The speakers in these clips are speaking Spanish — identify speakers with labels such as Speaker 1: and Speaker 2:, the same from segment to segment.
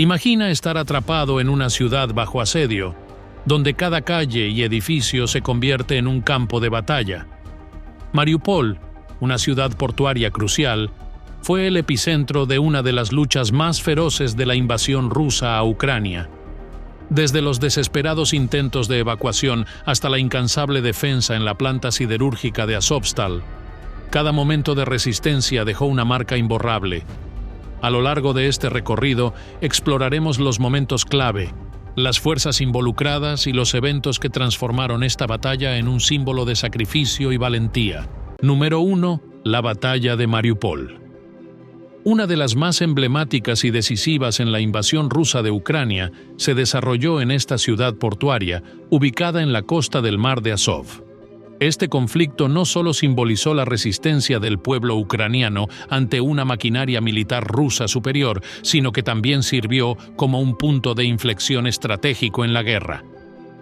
Speaker 1: Imagina estar atrapado en una ciudad bajo asedio, donde cada calle y edificio se convierte en un campo de batalla. Mariupol, una ciudad portuaria crucial, fue el epicentro de una de las luchas más feroces de la invasión rusa a Ucrania. Desde los desesperados intentos de evacuación hasta la incansable defensa en la planta siderúrgica de Azovstal, cada momento de resistencia dejó una marca imborrable. A lo largo de este recorrido exploraremos los momentos clave, las fuerzas involucradas y los eventos que transformaron esta batalla en un símbolo de sacrificio y valentía. Número 1. La batalla de Mariupol. Una de las más emblemáticas y decisivas en la invasión rusa de Ucrania se desarrolló en esta ciudad portuaria, ubicada en la costa del mar de Azov. Este conflicto no solo simbolizó la resistencia del pueblo ucraniano ante una maquinaria militar rusa superior, sino que también sirvió como un punto de inflexión estratégico en la guerra.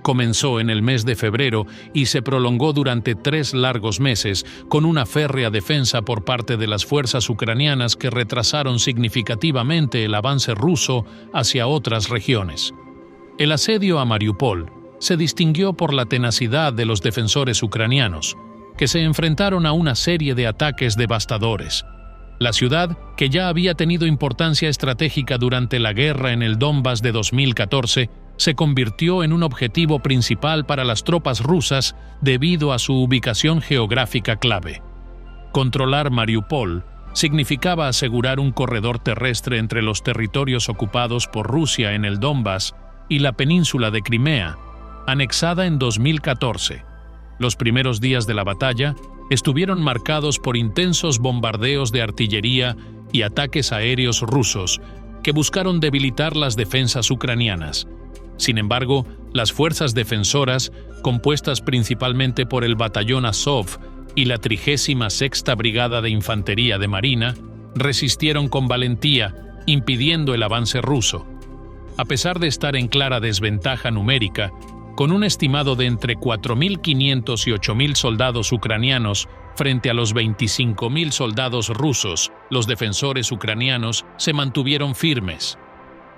Speaker 1: Comenzó en el mes de febrero y se prolongó durante 3 largos meses, con una férrea defensa por parte de las fuerzas ucranianas que retrasaron significativamente el avance ruso hacia otras regiones. El asedio a Mariupol se distinguió por la tenacidad de los defensores ucranianos, que se enfrentaron a una serie de ataques devastadores. La ciudad, que ya había tenido importancia estratégica durante la guerra en el Donbas de 2014, se convirtió en un objetivo principal para las tropas rusas debido a su ubicación geográfica clave. Controlar Mariupol significaba asegurar un corredor terrestre entre los territorios ocupados por Rusia en el Donbas y la península de Crimea, anexada en 2014. Los primeros días de la batalla estuvieron marcados por intensos bombardeos de artillería y ataques aéreos rusos que buscaron debilitar las defensas ucranianas. Sin embargo, las fuerzas defensoras, compuestas principalmente por el batallón Azov y la 36ª Brigada de Infantería de Marina, resistieron con valentía, impidiendo el avance ruso. A pesar de estar en clara desventaja numérica, con un estimado de entre 4.500 y 8.000 soldados ucranianos frente a los 25.000 soldados rusos, los defensores ucranianos se mantuvieron firmes.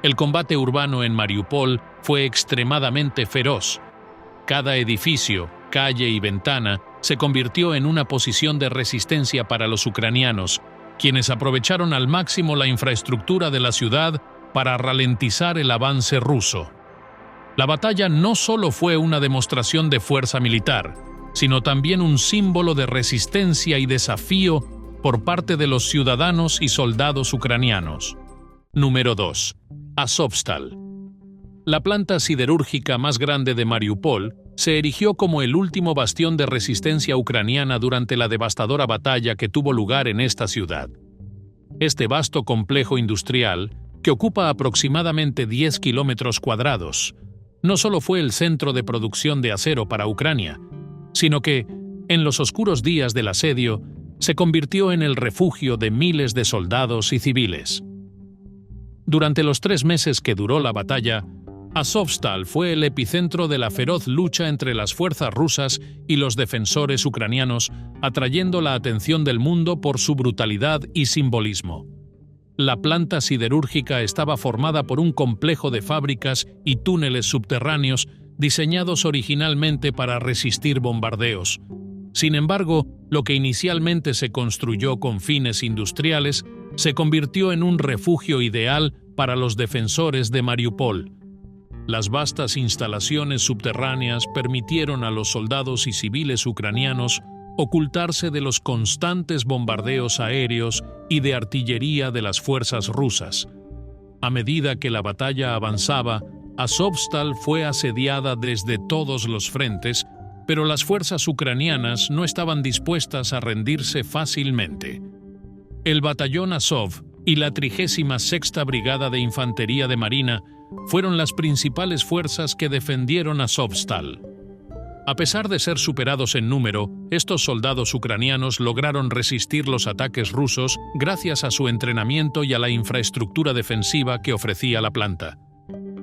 Speaker 1: El combate urbano en Mariupol fue extremadamente feroz. Cada edificio, calle y ventana se convirtió en una posición de resistencia para los ucranianos, quienes aprovecharon al máximo la infraestructura de la ciudad para ralentizar el avance ruso. La batalla no solo fue una demostración de fuerza militar, sino también un símbolo de resistencia y desafío por parte de los ciudadanos y soldados ucranianos. Número 2. Azovstal. La planta siderúrgica más grande de Mariupol se erigió como el último bastión de resistencia ucraniana durante la devastadora batalla que tuvo lugar en esta ciudad. Este vasto complejo industrial, que ocupa aproximadamente 10 kilómetros cuadrados, no solo fue el centro de producción de acero para Ucrania, sino que, en los oscuros días del asedio, se convirtió en el refugio de miles de soldados y civiles. Durante los 3 meses que duró la batalla, Azovstal fue el epicentro de la feroz lucha entre las fuerzas rusas y los defensores ucranianos, atrayendo la atención del mundo por su brutalidad y simbolismo. La planta siderúrgica estaba formada por un complejo de fábricas y túneles subterráneos diseñados originalmente para resistir bombardeos. Sin embargo, lo que inicialmente se construyó con fines industriales se convirtió en un refugio ideal para los defensores de Mariupol. Las vastas instalaciones subterráneas permitieron a los soldados y civiles ucranianos ocultarse de los constantes bombardeos aéreos y de artillería de las fuerzas rusas. A medida que la batalla avanzaba, Azovstal fue asediada desde todos los frentes, pero las fuerzas ucranianas no estaban dispuestas a rendirse fácilmente. El batallón Azov y la 36ª Brigada de Infantería de Marina fueron las principales fuerzas que defendieron Azovstal. A pesar de ser superados en número, estos soldados ucranianos lograron resistir los ataques rusos gracias a su entrenamiento y a la infraestructura defensiva que ofrecía la planta.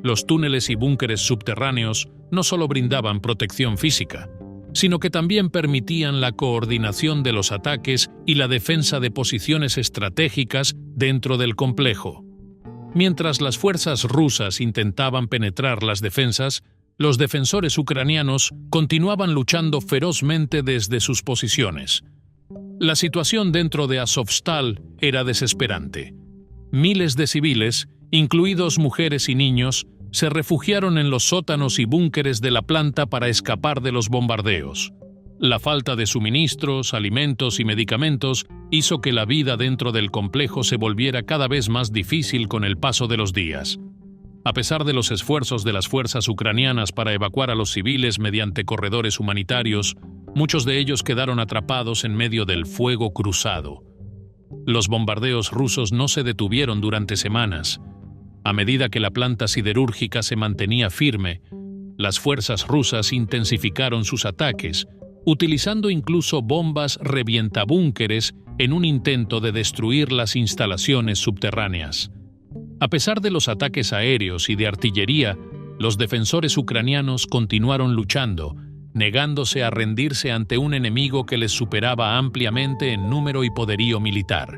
Speaker 1: Los túneles y búnkeres subterráneos no solo brindaban protección física, sino que también permitían la coordinación de los ataques y la defensa de posiciones estratégicas dentro del complejo. Mientras las fuerzas rusas intentaban penetrar las defensas, los defensores ucranianos continuaban luchando ferozmente desde sus posiciones. La situación dentro de Azovstal era desesperante. Miles de civiles, incluidos mujeres y niños, se refugiaron en los sótanos y búnkeres de la planta para escapar de los bombardeos. La falta de suministros, alimentos y medicamentos hizo que la vida dentro del complejo se volviera cada vez más difícil con el paso de los días. A pesar de los esfuerzos de las fuerzas ucranianas para evacuar a los civiles mediante corredores humanitarios, muchos de ellos quedaron atrapados en medio del fuego cruzado. Los bombardeos rusos no se detuvieron durante semanas. A medida que la planta siderúrgica se mantenía firme, las fuerzas rusas intensificaron sus ataques, utilizando incluso bombas revientabúnkeres en un intento de destruir las instalaciones subterráneas. A pesar de los ataques aéreos y de artillería, los defensores ucranianos continuaron luchando, negándose a rendirse ante un enemigo que les superaba ampliamente en número y poderío militar.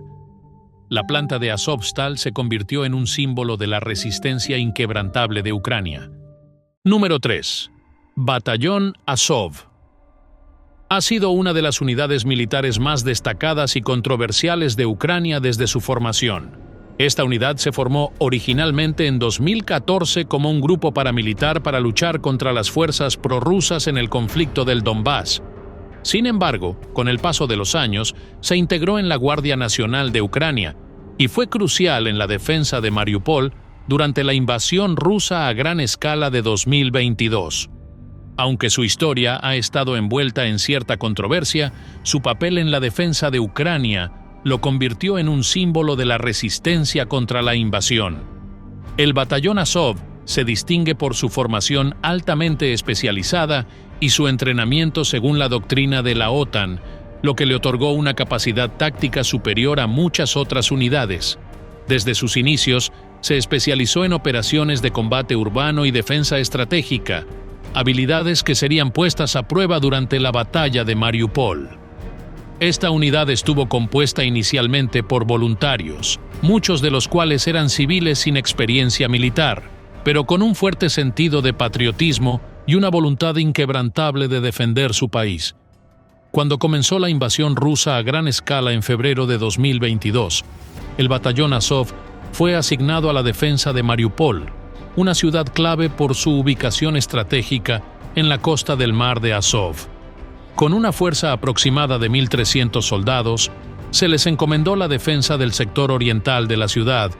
Speaker 1: La planta de Azovstal se convirtió en un símbolo de la resistencia inquebrantable de Ucrania. Número 3. Batallón Azov. Ha sido una de las unidades militares más destacadas y controversiales de Ucrania desde su formación. Esta unidad se formó originalmente en 2014 como un grupo paramilitar para luchar contra las fuerzas prorrusas en el conflicto del Donbass. Sin embargo, con el paso de los años, se integró en la Guardia Nacional de Ucrania y fue crucial en la defensa de Mariupol durante la invasión rusa a gran escala de 2022. Aunque su historia ha estado envuelta en cierta controversia, su papel en la defensa de Ucrania lo convirtió en un símbolo de la resistencia contra la invasión. El batallón Azov se distingue por su formación altamente especializada y su entrenamiento según la doctrina de la OTAN, lo que le otorgó una capacidad táctica superior a muchas otras unidades. Desde sus inicios, se especializó en operaciones de combate urbano y defensa estratégica, habilidades que serían puestas a prueba durante la batalla de Mariupol. Esta unidad estuvo compuesta inicialmente por voluntarios, muchos de los cuales eran civiles sin experiencia militar, pero con un fuerte sentido de patriotismo y una voluntad inquebrantable de defender su país. Cuando comenzó la invasión rusa a gran escala en febrero de 2022, el batallón Azov fue asignado a la defensa de Mariupol, una ciudad clave por su ubicación estratégica en la costa del mar de Azov. Con una fuerza aproximada de 1.300 soldados, se les encomendó la defensa del sector oriental de la ciudad,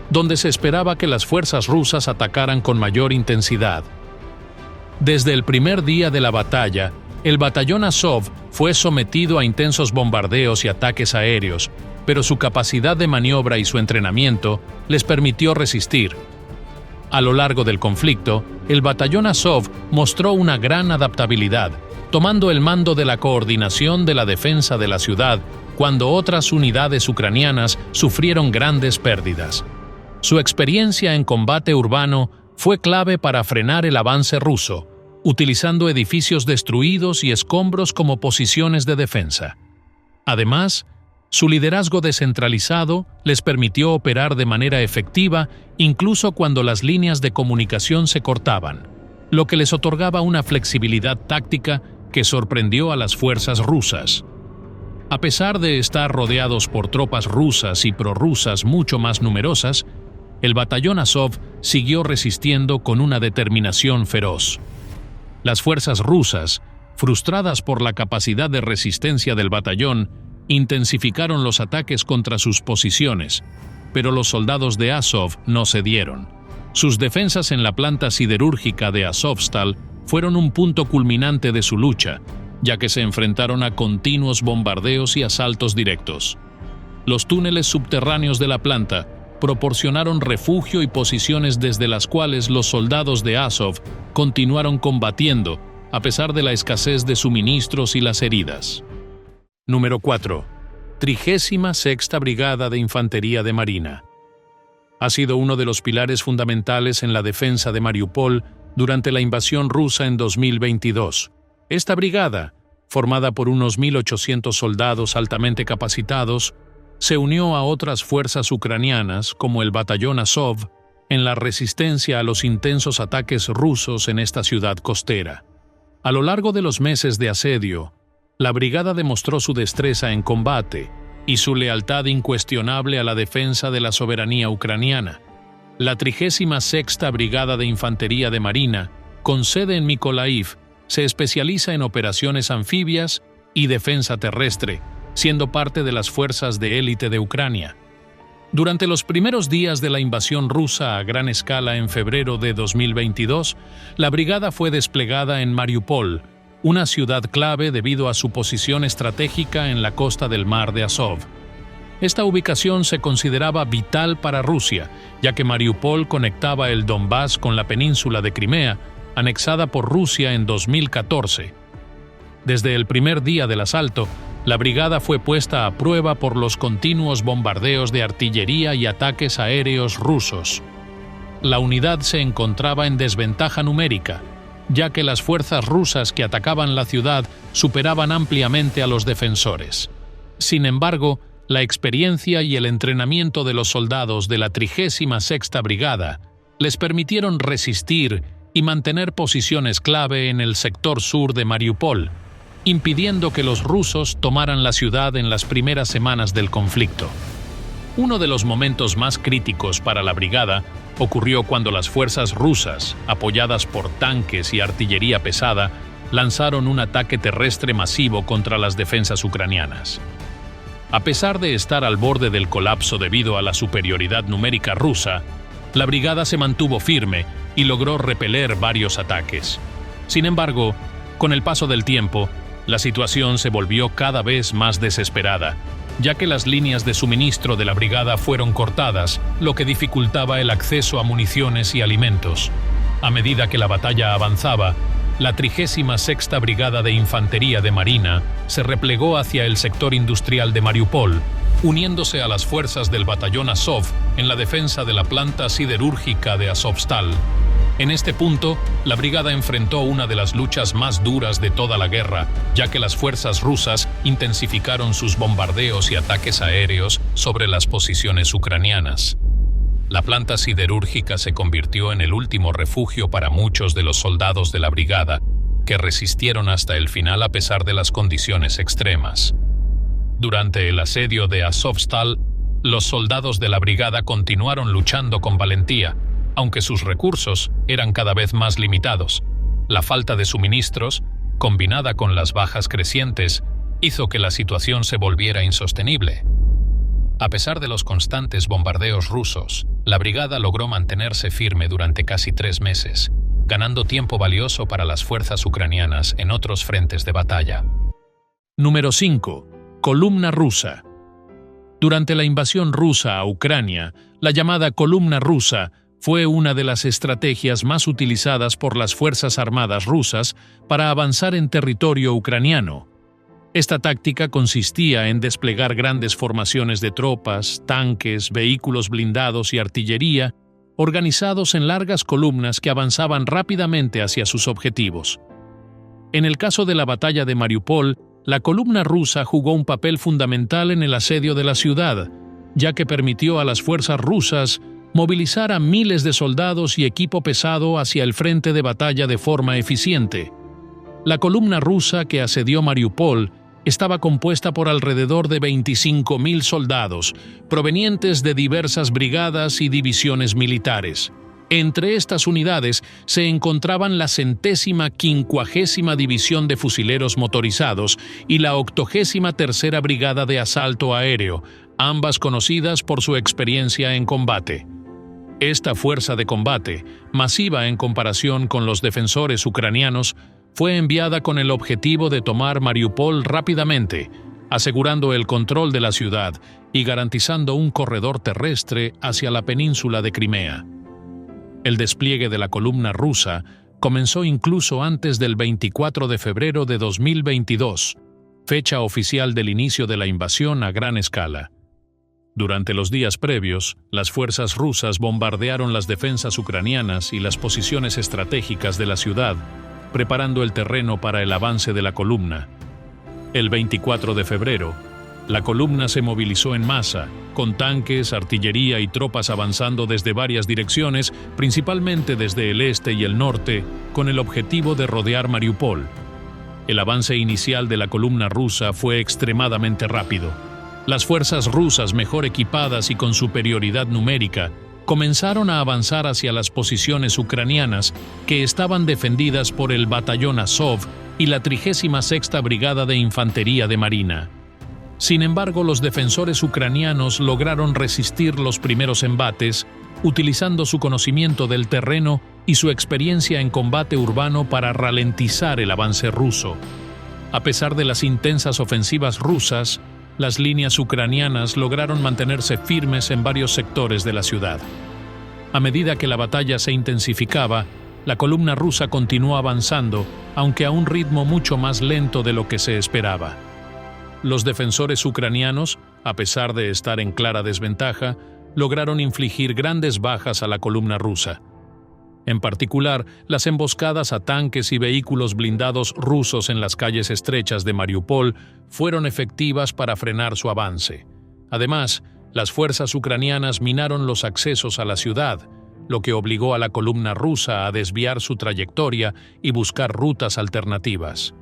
Speaker 1: donde se esperaba que las fuerzas rusas atacaran con mayor intensidad. Desde el primer día de la batalla, el batallón Azov fue sometido a intensos bombardeos y ataques aéreos, pero su capacidad de maniobra y su entrenamiento les permitió resistir. A lo largo del conflicto, el batallón Azov mostró una gran adaptabilidad, tomando el mando de la coordinación de la defensa de la ciudad cuando otras unidades ucranianas sufrieron grandes pérdidas. Su experiencia en combate urbano fue clave para frenar el avance ruso, utilizando edificios destruidos y escombros como posiciones de defensa. Además, su liderazgo descentralizado les permitió operar de manera efectiva incluso cuando las líneas de comunicación se cortaban, lo que les otorgaba una flexibilidad táctica que sorprendió a las fuerzas rusas. A pesar de estar rodeados por tropas rusas y prorrusas mucho más numerosas, el batallón Azov siguió resistiendo con una determinación feroz. Las fuerzas rusas, frustradas por la capacidad de resistencia del batallón, intensificaron los ataques contra sus posiciones, pero los soldados de Azov no cedieron. Sus defensas en la planta siderúrgica de Azovstal fueron un punto culminante de su lucha, ya que se enfrentaron a continuos bombardeos y asaltos directos. Los túneles subterráneos de la planta proporcionaron refugio y posiciones desde las cuales los soldados de Azov continuaron combatiendo, a pesar de la escasez de suministros y las heridas. Número 4. 36ª Brigada de Infantería de Marina. Ha sido uno de los pilares fundamentales en la defensa de Mariupol durante la invasión rusa en 2022. Esta brigada, formada por unos 1.800 soldados altamente capacitados, se unió a otras fuerzas ucranianas como el batallón Azov en la resistencia a los intensos ataques rusos en esta ciudad costera. A lo largo de los meses de asedio, la brigada demostró su destreza en combate y su lealtad incuestionable a la defensa de la soberanía ucraniana. La 36ª Brigada de Infantería de Marina, con sede en Mykolaiv, se especializa en operaciones anfibias y defensa terrestre, siendo parte de las fuerzas de élite de Ucrania. Durante los primeros días de la invasión rusa a gran escala en febrero de 2022, la brigada fue desplegada en Mariupol, una ciudad clave debido a su posición estratégica en la costa del Mar de Azov. Esta ubicación se consideraba vital para Rusia, ya que Mariupol conectaba el Donbass con la península de Crimea, anexada por Rusia en 2014. Desde el primer día del asalto, la brigada fue puesta a prueba por los continuos bombardeos de artillería y ataques aéreos rusos. La unidad se encontraba en desventaja numérica, ya que las fuerzas rusas que atacaban la ciudad superaban ampliamente a los defensores. Sin embargo, la experiencia y el entrenamiento de los soldados de la 36ª Brigada les permitieron resistir y mantener posiciones clave en el sector sur de Mariupol, impidiendo que los rusos tomaran la ciudad en las primeras semanas del conflicto. Uno de los momentos más críticos para la brigada ocurrió cuando las fuerzas rusas, apoyadas por tanques y artillería pesada, lanzaron un ataque terrestre masivo contra las defensas ucranianas. A pesar de estar al borde del colapso debido a la superioridad numérica rusa, la brigada se mantuvo firme y logró repeler varios ataques. Sin embargo, con el paso del tiempo, la situación se volvió cada vez más desesperada, ya que las líneas de suministro de la brigada fueron cortadas, lo que dificultaba el acceso a municiones y alimentos. A medida que la batalla avanzaba, la 36ª Brigada de Infantería de Marina se replegó hacia el sector industrial de Mariupol, uniéndose a las fuerzas del batallón Azov en la defensa de la planta siderúrgica de Azovstal. En este punto, la brigada enfrentó una de las luchas más duras de toda la guerra, ya que las fuerzas rusas intensificaron sus bombardeos y ataques aéreos sobre las posiciones ucranianas. La planta siderúrgica se convirtió en el último refugio para muchos de los soldados de la brigada, que resistieron hasta el final a pesar de las condiciones extremas. Durante el asedio de Azovstal, los soldados de la brigada continuaron luchando con valentía, aunque sus recursos eran cada vez más limitados. La falta de suministros, combinada con las bajas crecientes, hizo que la situación se volviera insostenible. A pesar de los constantes bombardeos rusos, la brigada logró mantenerse firme durante casi 3 meses, ganando tiempo valioso para las fuerzas ucranianas en otros frentes de batalla.
Speaker 2: Número 5. Columna rusa. Durante la invasión rusa a Ucrania, la llamada columna rusa fue una de las estrategias más utilizadas por las Fuerzas Armadas rusas para avanzar en territorio ucraniano. Esta táctica consistía en desplegar grandes formaciones de tropas, tanques, vehículos blindados y artillería, organizados en largas columnas que avanzaban rápidamente hacia sus objetivos. En el caso de la batalla de Mariupol, la columna rusa jugó un papel fundamental en el asedio de la ciudad, ya que permitió a las fuerzas rusas movilizar a miles de soldados y equipo pesado hacia el frente de batalla de forma eficiente. La columna rusa que asedió Mariupol estaba compuesta por alrededor de 25.000 soldados, provenientes de diversas brigadas y divisiones militares. Entre estas unidades se encontraban la 150ª División de Fusileros Motorizados y la 83ª Brigada de Asalto Aéreo, ambas conocidas por su experiencia en combate. Esta fuerza de combate, masiva en comparación con los defensores ucranianos, fue enviada con el objetivo de tomar Mariupol rápidamente, asegurando el control de la ciudad y garantizando un corredor terrestre hacia la península de Crimea. El despliegue de la columna rusa comenzó incluso antes del 24 de febrero de 2022, fecha oficial del inicio de la invasión a gran escala. Durante los días previos, las fuerzas rusas bombardearon las defensas ucranianas y las posiciones estratégicas de la ciudad, preparando el terreno para el avance de la columna. El 24 de febrero,
Speaker 1: La columna se movilizó en masa, con tanques, artillería y tropas avanzando desde varias direcciones, principalmente desde el este y el norte, con el objetivo de rodear Mariupol. El avance inicial de la columna rusa fue extremadamente rápido. Las fuerzas rusas mejor equipadas y con superioridad numérica comenzaron a avanzar hacia las posiciones ucranianas que estaban defendidas por el batallón Azov y la 36ª Brigada de Infantería de Marina. Sin embargo, los defensores ucranianos lograron resistir los primeros embates, utilizando su conocimiento del terreno y su experiencia en combate urbano para ralentizar el avance ruso. A pesar de las intensas ofensivas rusas, las líneas ucranianas lograron mantenerse firmes en varios sectores de la ciudad. A medida que la batalla se intensificaba, la columna rusa continuó avanzando, aunque a un ritmo mucho más lento de lo que se esperaba. Los defensores ucranianos, a pesar de estar en clara desventaja, lograron infligir grandes bajas a la columna rusa. En particular, las emboscadas a tanques y vehículos blindados rusos en las calles estrechas de Mariupol fueron efectivas para frenar su avance. Además, las fuerzas ucranianas minaron los accesos a la ciudad, lo que obligó a la columna rusa a desviar su trayectoria y buscar rutas alternativas.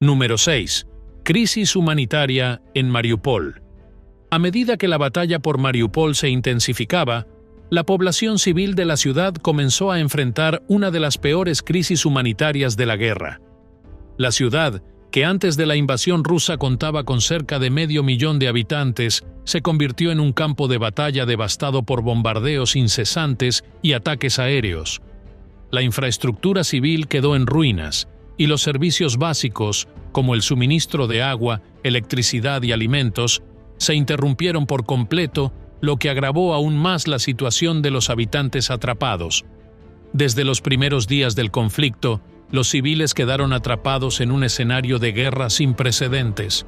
Speaker 1: Número 6. Crisis humanitaria en Mariupol. A medida que la batalla por Mariupol se intensificaba, la población civil de la ciudad comenzó a enfrentar una de las peores crisis humanitarias de la guerra. La ciudad, que antes de la invasión rusa contaba con cerca de 500,000 de habitantes, se convirtió en un campo de batalla devastado por bombardeos incesantes y ataques aéreos. La infraestructura civil quedó en ruinas, y los servicios básicos, como el suministro de agua, electricidad y alimentos, se interrumpieron por completo, lo que agravó aún más la situación de los habitantes atrapados. Desde los primeros días del conflicto, los civiles quedaron atrapados en un escenario de guerra sin precedentes.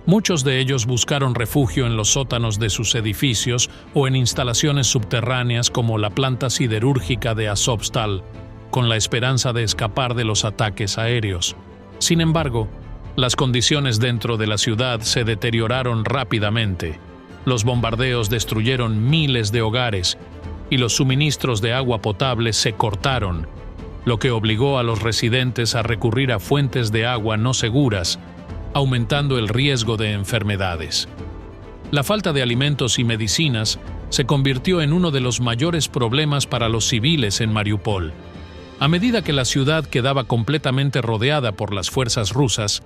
Speaker 1: Muchos de ellos buscaron refugio en los sótanos de sus edificios o en instalaciones subterráneas como la planta siderúrgica de Azovstal, con la esperanza de escapar de los ataques aéreos. Sin embargo, las condiciones dentro de la ciudad se deterioraron rápidamente. Los bombardeos destruyeron miles de hogares y los suministros de agua potable se cortaron, lo que obligó a los residentes a recurrir a fuentes de agua no seguras, aumentando el riesgo de enfermedades. La falta de alimentos y medicinas se convirtió en uno de los mayores problemas para los civiles en Mariupol. A medida que la ciudad quedaba completamente rodeada por las fuerzas rusas,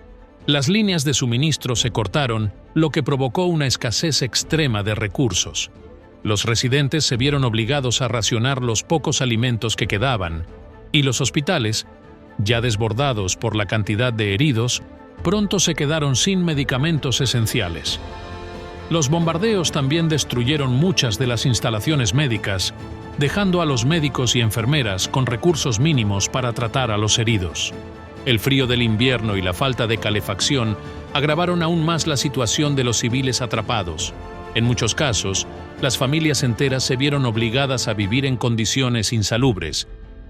Speaker 1: las líneas de suministro se cortaron, lo que provocó una escasez extrema de recursos. Los residentes se vieron obligados a racionar los pocos alimentos que quedaban, y los hospitales, ya desbordados por la cantidad de heridos, pronto se quedaron sin medicamentos esenciales. Los bombardeos también destruyeron muchas de las instalaciones médicas, dejando a los médicos y enfermeras con recursos mínimos para tratar a los heridos. El frío del invierno y la falta de calefacción agravaron aún más la situación de los civiles atrapados. En muchos casos, las familias enteras se vieron obligadas a vivir en condiciones insalubres,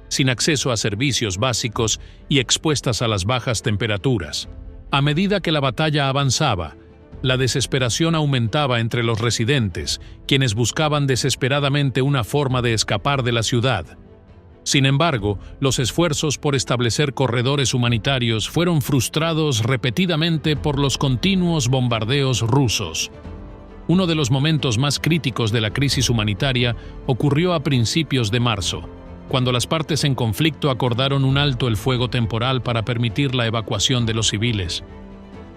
Speaker 1: sin acceso a servicios básicos y expuestas a las bajas temperaturas. A medida que la batalla avanzaba, la desesperación aumentaba entre los residentes, quienes buscaban desesperadamente una forma de escapar de la ciudad. Sin embargo, los esfuerzos por establecer corredores humanitarios fueron frustrados repetidamente por los continuos bombardeos rusos. Uno de los momentos más críticos de la crisis humanitaria ocurrió a principios de marzo, cuando las partes en conflicto acordaron un alto el fuego temporal para permitir la evacuación de los civiles.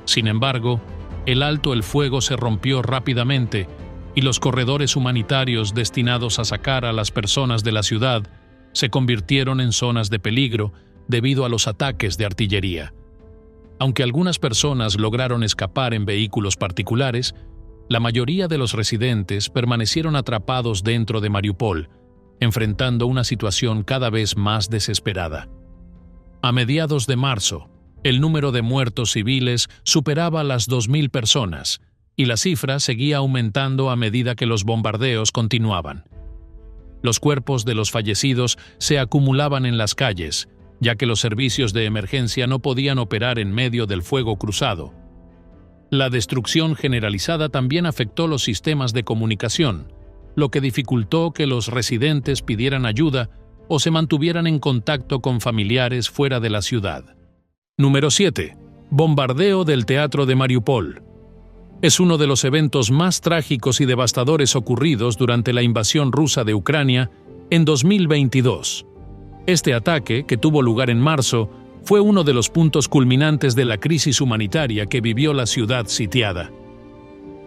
Speaker 1: Sin embargo, el alto el fuego se rompió rápidamente y los corredores humanitarios destinados a sacar a las personas de la ciudad se convirtieron en zonas de peligro debido a los ataques de artillería. Aunque algunas personas lograron escapar en vehículos particulares, la mayoría de los residentes permanecieron atrapados dentro de Mariupol, enfrentando una situación cada vez más desesperada. A mediados de marzo, el número de muertos civiles superaba las 2,000 personas, y la cifra seguía aumentando a medida que los bombardeos continuaban. Los cuerpos de los fallecidos se acumulaban en las calles, ya que los servicios de emergencia no podían operar en medio del fuego cruzado. La destrucción generalizada también afectó los sistemas de comunicación, lo que dificultó que los residentes pidieran ayuda o se mantuvieran en contacto con familiares fuera de la ciudad. Número 7. Bombardeo del teatro de Mariupol. Es uno de los eventos más trágicos y devastadores ocurridos durante la invasión rusa de Ucrania en 2022. Este ataque, que tuvo lugar en marzo, fue uno de los puntos culminantes de la crisis humanitaria que vivió la ciudad sitiada.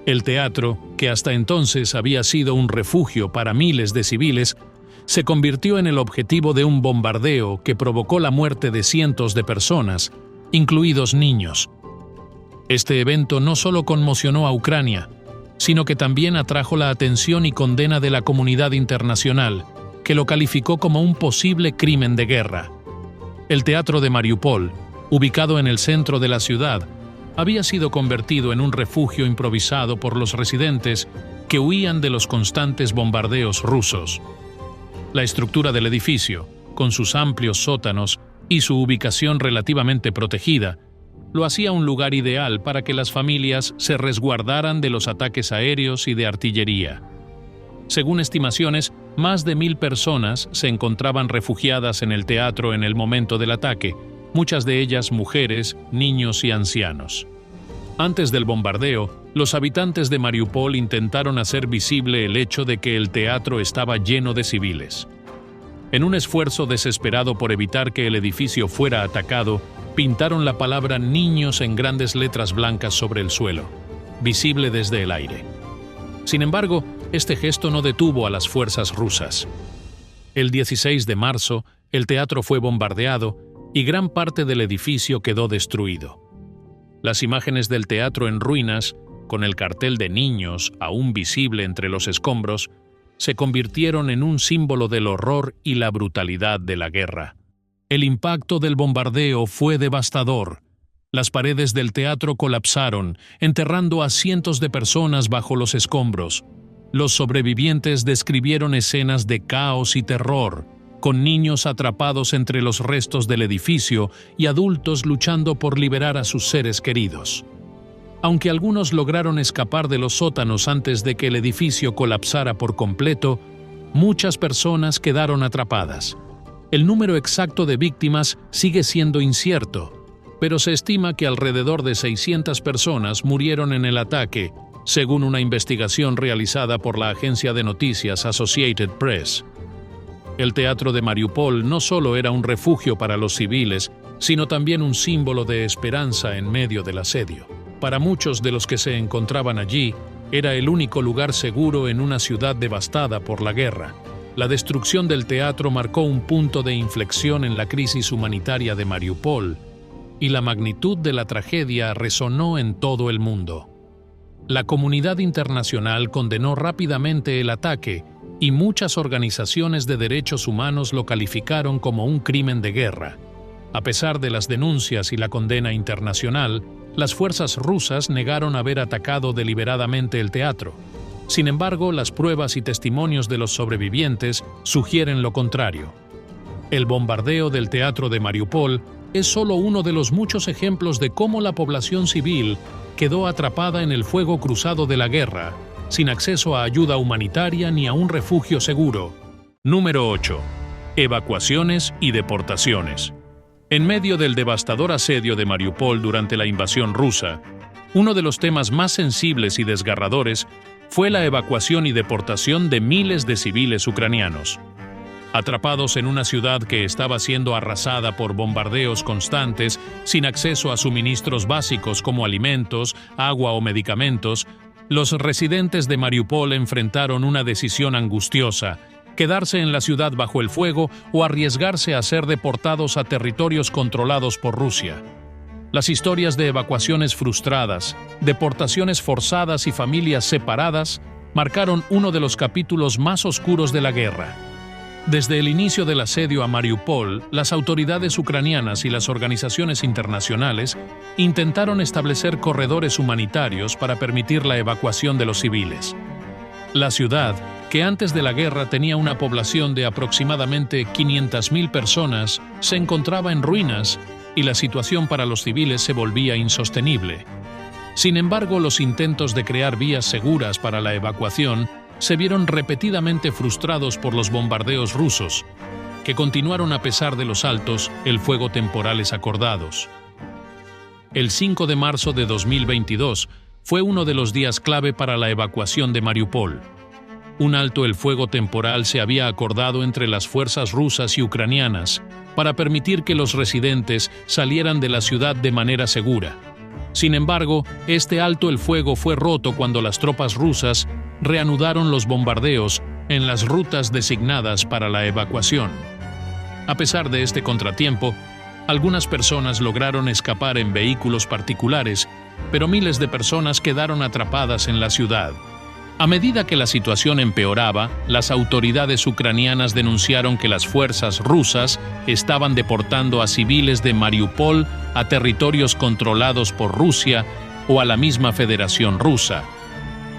Speaker 1: El teatro, que hasta entonces había sido un refugio para miles de civiles, se convirtió en el objetivo de un bombardeo que provocó la muerte de cientos de personas, incluidos niños. Este evento no solo conmocionó a Ucrania, sino que también atrajo la atención y condena de la comunidad internacional, que lo calificó como un posible crimen de guerra. El teatro de Mariupol, ubicado en el centro de la ciudad, había sido convertido en un refugio improvisado por los residentes que huían de los constantes bombardeos rusos. La estructura del edificio, con sus amplios sótanos y su ubicación relativamente protegida, lo hacía un lugar ideal para que las familias se resguardaran de los ataques aéreos y de artillería. Según estimaciones, más de 1,000 personas se encontraban refugiadas en el teatro en el momento del ataque, muchas de ellas mujeres, niños y ancianos. Antes del bombardeo, los habitantes de Mariupol intentaron hacer visible el hecho de que el teatro estaba lleno de civiles. En un esfuerzo desesperado por evitar que el edificio fuera atacado, pintaron la palabra niños en grandes letras blancas sobre el suelo, visible desde el aire. Sin embargo, este gesto no detuvo a las fuerzas rusas. El 16 de marzo, el teatro fue bombardeado y gran parte del edificio quedó destruido. Las imágenes del teatro en ruinas, con el cartel de niños aún visible entre los escombros, se convirtieron en un símbolo del horror y la brutalidad de la guerra. El impacto del bombardeo fue devastador. Las paredes del teatro colapsaron, enterrando a cientos de personas bajo los escombros. Los sobrevivientes describieron escenas de caos y terror, con niños atrapados entre los restos del edificio y adultos luchando por liberar a sus seres queridos. Aunque algunos lograron escapar de los sótanos antes de que el edificio colapsara por completo, muchas personas quedaron atrapadas. El número exacto de víctimas sigue siendo incierto, pero se estima que alrededor de 600 personas murieron en el ataque, según una investigación realizada por la agencia de noticias Associated Press. El teatro de Mariupol no solo era un refugio para los civiles, sino también un símbolo de esperanza en medio del asedio. Para muchos de los que se encontraban allí, era el único lugar seguro en una ciudad devastada por la guerra. La destrucción del teatro marcó un punto de inflexión en la crisis humanitaria de Mariupol, y la magnitud de la tragedia resonó en todo el mundo. La comunidad internacional condenó rápidamente el ataque y muchas organizaciones de derechos humanos lo calificaron como un crimen de guerra. A pesar de las denuncias y la condena internacional, las fuerzas rusas negaron haber atacado deliberadamente el teatro. Sin embargo, las pruebas y testimonios de los sobrevivientes sugieren lo contrario. El bombardeo del teatro de Mariupol es solo uno de los muchos ejemplos de cómo la población civil quedó atrapada en el fuego cruzado de la guerra, sin acceso a ayuda humanitaria ni a un refugio seguro. Número 8. Evacuaciones y deportaciones. En medio del devastador asedio de Mariupol durante la invasión rusa, uno de los temas más sensibles y desgarradores fue la evacuación y deportación de miles de civiles ucranianos. Atrapados en una ciudad que estaba siendo arrasada por bombardeos constantes, sin acceso a suministros básicos como alimentos, agua o medicamentos, los residentes de Mariupol enfrentaron una decisión angustiosa: quedarse en la ciudad bajo el fuego o arriesgarse a ser deportados a territorios controlados por Rusia. Las historias de evacuaciones frustradas, deportaciones forzadas y familias separadas marcaron uno de los capítulos más oscuros de la guerra. Desde el inicio del asedio a Mariupol, las autoridades ucranianas y las organizaciones internacionales intentaron establecer corredores humanitarios para permitir la evacuación de los civiles. La ciudad, que antes de la guerra tenía una población de aproximadamente 500,000 personas, se encontraba en ruinas y la situación para los civiles se volvía insostenible. Sin embargo, los intentos de crear vías seguras para la evacuación se vieron repetidamente frustrados por los bombardeos rusos, que continuaron a pesar de los altos el fuego temporales acordados. El 5 de marzo de 2022 fue uno de los días clave para la evacuación de Mariupol. Un alto el fuego temporal se había acordado entre las fuerzas rusas y ucranianas para permitir que los residentes salieran de la ciudad de manera segura. Sin embargo, este alto el fuego fue roto cuando las tropas rusas reanudaron los bombardeos en las rutas designadas para la evacuación. A pesar de este contratiempo, algunas personas lograron escapar en vehículos particulares, pero miles de personas quedaron atrapadas en la ciudad. A medida que la situación empeoraba, las autoridades ucranianas denunciaron que las fuerzas rusas estaban deportando a civiles de Mariupol a territorios controlados por Rusia o a la misma Federación Rusa.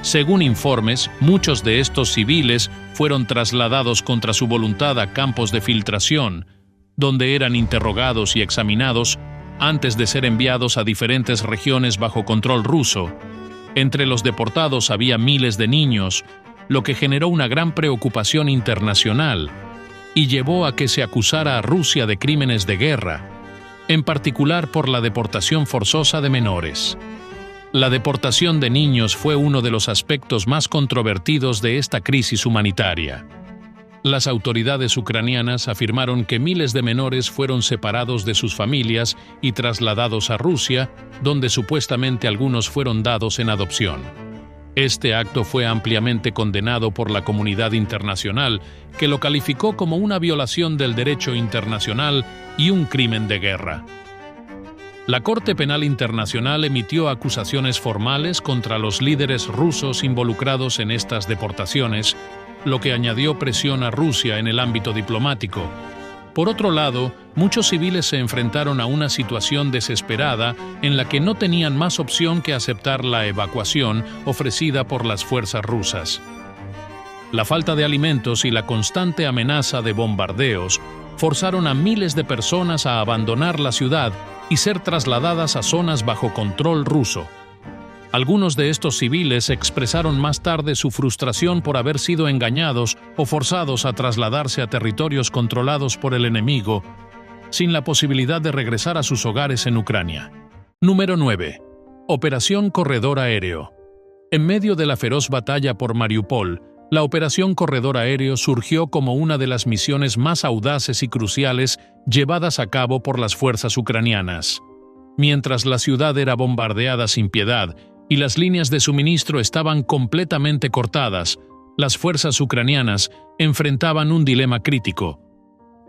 Speaker 1: Según informes, muchos de estos civiles fueron trasladados contra su voluntad a campos de filtración, donde eran interrogados y examinados antes de ser enviados a diferentes regiones bajo control ruso. Entre los deportados había miles de niños, lo que generó una gran preocupación internacional y llevó a que se acusara a Rusia de crímenes de guerra, en particular por la deportación forzosa de menores. La deportación de niños fue uno de los aspectos más controvertidos de esta crisis humanitaria. Las autoridades ucranianas afirmaron que miles de menores fueron separados de sus familias y trasladados a Rusia, donde supuestamente algunos fueron dados en adopción. Este acto fue ampliamente condenado por la comunidad internacional, que lo calificó como una violación del derecho internacional y un crimen de guerra. La Corte Penal Internacional emitió acusaciones formales contra los líderes rusos involucrados en estas deportaciones, lo que añadió presión a Rusia en el ámbito diplomático. Por otro lado, muchos civiles se enfrentaron a una situación desesperada en la que no tenían más opción que aceptar la evacuación ofrecida por las fuerzas rusas. La falta de alimentos y la constante amenaza de bombardeos forzaron a miles de personas a abandonar la ciudad y ser trasladadas a zonas bajo control ruso. Algunos de estos civiles expresaron más tarde su frustración por haber sido engañados o forzados a trasladarse a territorios controlados por el enemigo, sin la posibilidad de regresar a sus hogares en Ucrania. Número 9. Operación Corredor Aéreo. En medio de la feroz batalla por Mariupol, la Operación Corredor Aéreo surgió como una de las misiones más audaces y cruciales llevadas a cabo por las fuerzas ucranianas. Mientras la ciudad era bombardeada sin piedad y las líneas de suministro estaban completamente cortadas, las fuerzas ucranianas enfrentaban un dilema crítico: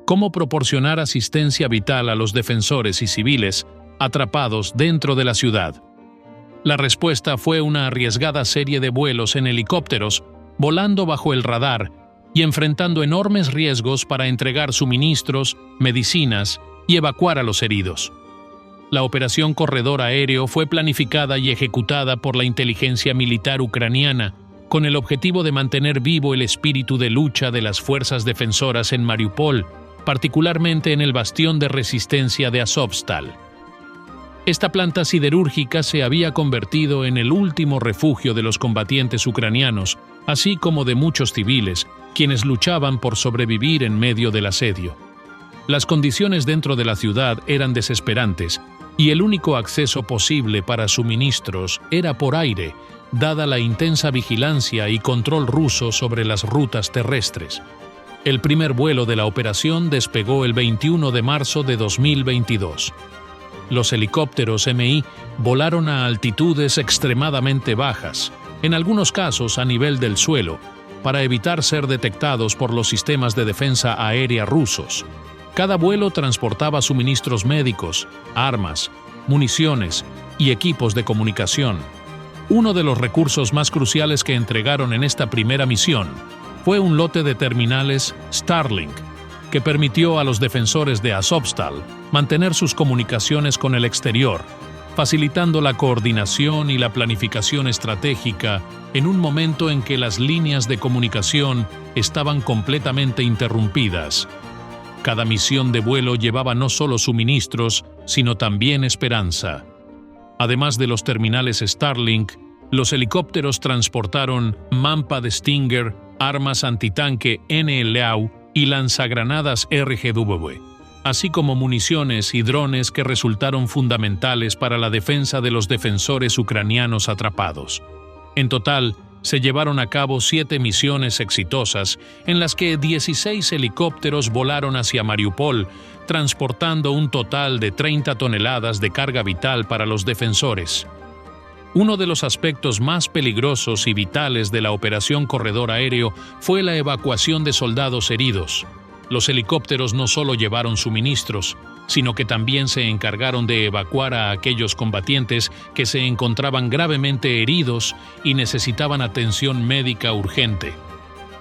Speaker 1: ¿cómo proporcionar asistencia vital a los defensores y civiles atrapados dentro de la ciudad? La respuesta fue una arriesgada serie de vuelos en helicópteros, volando bajo el radar y enfrentando enormes riesgos para entregar suministros, medicinas y evacuar a los heridos. La Operación Corredor Aéreo fue planificada y ejecutada por la inteligencia militar ucraniana, con el objetivo de mantener vivo el espíritu de lucha de las fuerzas defensoras en Mariupol, particularmente en el bastión de resistencia de Azovstal. Esta planta siderúrgica se había convertido en el último refugio de los combatientes ucranianos, así como de muchos civiles, quienes luchaban por sobrevivir en medio del asedio. Las condiciones dentro de la ciudad eran desesperantes, y el único acceso posible para suministros era por aire, dada la intensa vigilancia y control ruso sobre las rutas terrestres. El primer vuelo de la operación despegó el 21 de marzo de 2022. Los helicópteros MI volaron a altitudes extremadamente bajas, en algunos casos a nivel del suelo, para evitar ser detectados por los sistemas de defensa aérea rusos. Cada vuelo transportaba suministros médicos, armas, municiones y equipos de comunicación. Uno de los recursos más cruciales que entregaron en esta primera misión fue un lote de terminales Starlink, que permitió a los defensores de Azovstal mantener sus comunicaciones con el exterior, facilitando la coordinación y la planificación estratégica en un momento en que las líneas de comunicación estaban completamente interrumpidas. Cada misión de vuelo llevaba no solo suministros, sino también esperanza. Además de los terminales Starlink, los helicópteros transportaron Mampa de Stinger, armas antitanque NLAW y lanzagranadas RGW, así como municiones y drones que resultaron fundamentales para la defensa de los defensores ucranianos atrapados. En total, se llevaron a cabo 7 misiones exitosas en las que 16 helicópteros volaron hacia Mariupol, transportando un total de 30 toneladas de carga vital para los defensores. Uno de los aspectos más peligrosos y vitales de la Operación Corredor Aéreo fue la evacuación de soldados heridos. Los helicópteros no solo llevaron suministros, sino que también se encargaron de evacuar a aquellos combatientes que se encontraban gravemente heridos y necesitaban atención médica urgente.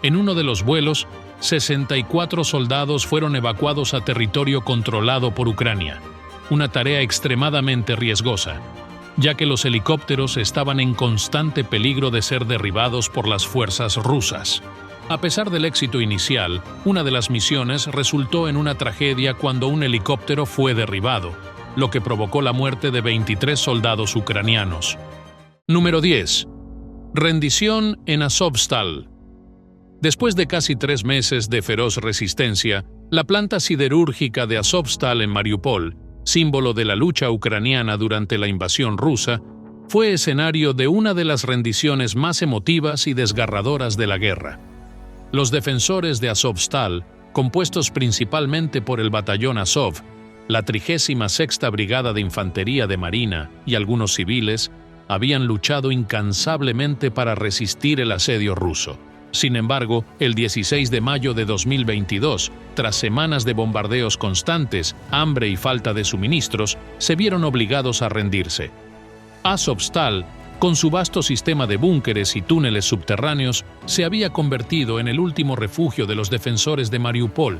Speaker 1: En uno de los vuelos, 64 soldados fueron evacuados a territorio controlado por Ucrania, una tarea extremadamente riesgosa, ya que los helicópteros estaban en constante peligro de ser derribados por las fuerzas rusas. A pesar del éxito inicial, una de las misiones resultó en una tragedia cuando un helicóptero fue derribado, lo que provocó la muerte de 23 soldados ucranianos. Número 10. Rendición en Azovstal. Después de casi 3 meses de feroz resistencia, la planta siderúrgica de Azovstal en Mariupol, símbolo de la lucha ucraniana durante la invasión rusa, fue escenario de una de las rendiciones más emotivas y desgarradoras de la guerra. Los defensores de Azovstal, compuestos principalmente por el batallón Azov, la 36ª Brigada de Infantería de Marina y algunos civiles, habían luchado incansablemente para resistir el asedio ruso. Sin embargo, el 16 de mayo de 2022, tras semanas de bombardeos constantes, hambre y falta de suministros, se vieron obligados a rendirse. Azovstal, con su vasto sistema de búnkeres y túneles subterráneos, se había convertido en el último refugio de los defensores de Mariupol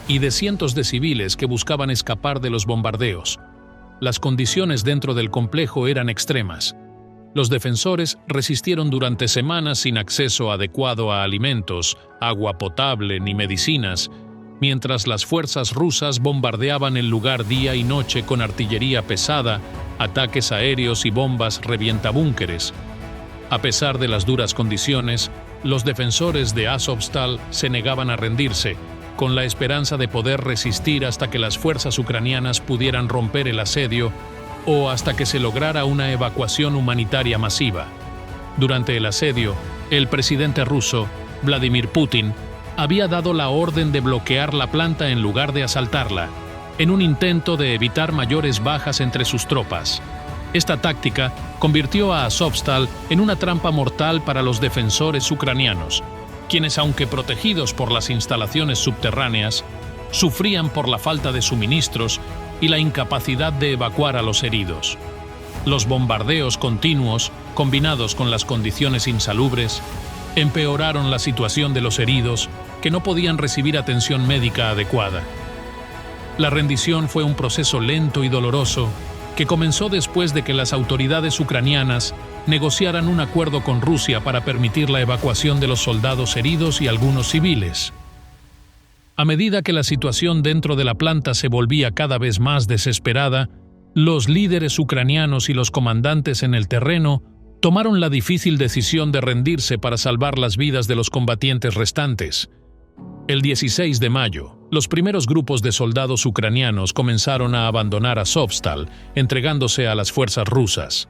Speaker 1: y de cientos de civiles que buscaban escapar de los bombardeos. Las condiciones dentro del complejo eran extremas. Los defensores resistieron durante semanas sin acceso adecuado a alimentos, agua potable ni medicinas, mientras las fuerzas rusas bombardeaban el lugar día y noche con artillería pesada, ataques aéreos y bombas revientabúnkeres. A pesar de las duras condiciones, los defensores de Azovstal se negaban a rendirse, con la esperanza de poder resistir hasta que las fuerzas ucranianas pudieran romper el asedio o hasta que se lograra una evacuación humanitaria masiva. Durante el asedio, el presidente ruso, Vladimir Putin, había dado la orden de bloquear la planta en lugar de asaltarla, en un intento de evitar mayores bajas entre sus tropas. Esta táctica convirtió a Azovstal en una trampa mortal para los defensores ucranianos, quienes, aunque protegidos por las instalaciones subterráneas, sufrían por la falta de suministros y la incapacidad de evacuar a los heridos. Los bombardeos continuos, combinados con las condiciones insalubres, empeoraron la situación de los heridos que no podían recibir atención médica adecuada. La rendición fue un proceso lento y doloroso que comenzó después de que las autoridades ucranianas negociaran un acuerdo con Rusia para permitir la evacuación de los soldados heridos y algunos civiles. A medida que la situación dentro de la planta se volvía cada vez más desesperada, los líderes ucranianos y los comandantes en el terreno tomaron la difícil decisión de rendirse para salvar las vidas de los combatientes restantes. El 16 de mayo, los primeros grupos de soldados ucranianos comenzaron a abandonar Azovstal, entregándose a las fuerzas rusas.